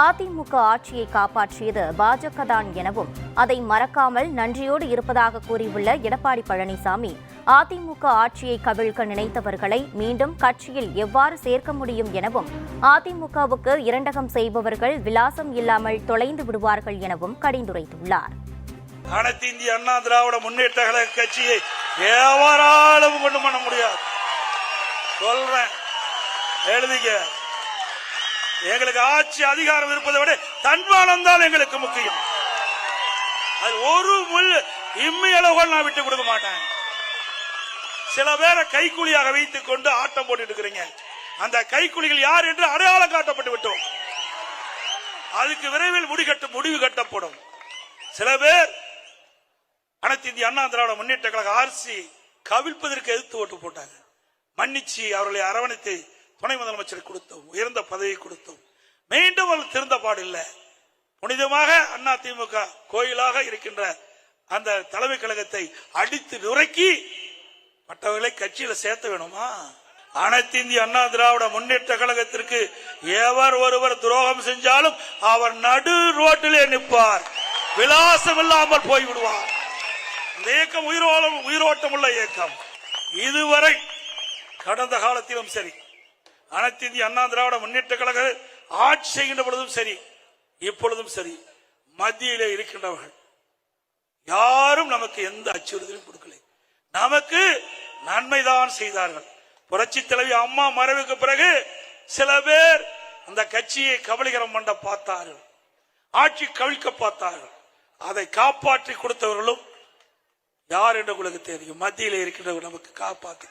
அதிமுக ஆட்சியை காப்பாற்றியது பாஜக தான் எனவும் அதை மறக்காமல் நன்றியோடு இருப்பதாக கூறியுள்ள எடப்பாடி பழனிசாமி, அதிமுக ஆட்சியை கவிழ்க்க நினைத்தவர்களை மீண்டும் கட்சியில் எவ்வாறு சேர்க்க முடியும் எனவும், அதிமுகவுக்கு இரண்டகம் செய்பவர்கள் விலாசம் இல்லாமல் தொலைந்து விடுவார்கள் எனவும் கடிந்துரைத்துள்ளார். அனைத்து இந்திய அண்ணா திராவிட முன்னேற்ற கழக கட்சியை எவராலும் கொண்டு பண்ண முடியாது. சொல்றேன், எழுதிக்க. எங்களுக்கு ஆட்சி அதிகாரம் இருப்பதை விட தன்மானம் தான் எங்களுக்கு முக்கியம். அது ஒரு முள் இம்மையளவுகள் நான் விட்டு கொடுக்க மாட்டேன். சில பேரை கைக்கூலியாக வைத்துக் கொண்டு ஆட்டம் போட்டு இருக்கிறீங்க. அந்த கைக்கூலிகள் யார் என்று அடையாளம் காட்டப்பட்டு விட்டோம். அதுக்கு விரைவில் முடிவு கட்டப்படும். சில பேர் அனைத்து இந்திய அண்ணா திராவிட முன்னேற்ற கழக ஆட்சி கவிழ்ப்பதற்கு எதிர்த்து ஓட்டு போட்டாங்க. மன்னிச்சு அவர்களை அரவணைத்து துணை முதலமைச்சர் கொடுத்தோம், உயர்ந்த பதவியை கொடுத்தோம். மீண்டும் அவர்கள் திருந்த பாடில்லை. புனிதமாக அதிமுக கோயிலாக இருக்கின்ற அந்த தலைமை கழகத்தை அடித்து நுரைக்கி மற்றவர்களை கட்சியில சேர்த்த வேணுமா? அனைத்து இந்திய அண்ணா திராவிட முன்னேற்ற கழகத்திற்கு எவர் ஒருவர் துரோகம் செஞ்சாலும் அவர் நடு ரோட்டிலே நிற்பார், விலாசம் இல்லாமல் போய்விடுவார். இந்த இயக்கம் உயிரோட்டம் உள்ள இயக்கம். இதுவரை கடந்த காலத்திலும் சரி, அனைத்து இந்திய அண்ணா திராவிட முன்னேற்ற கழக ஆட்சி செய்கின்ற பொழுதும் சரி, இப்பொழுதும் சரி, மத்தியிலே இருக்கின்றவர்கள் யாரும் நமக்கு எந்த அச்சுறுத்தலும் கொடுக்கல. நமக்கு நன்மைதான் செய்தார்கள். புரட்சி தலைவி அம்மா மறைவுக்கு பிறகு சில பேர் அந்த கட்சியை கபலீகரம் பண்ண பார்த்தார்கள், ஆட்சி கவிழ்க்க பார்த்தார்கள். அதை காப்பாற்றி கொடுத்தவர்களும் யார் என்று உங்களுக்கு தெரியும். மத்தியிலே இருக்கின்றவர் நமக்கு காப்பாற்றி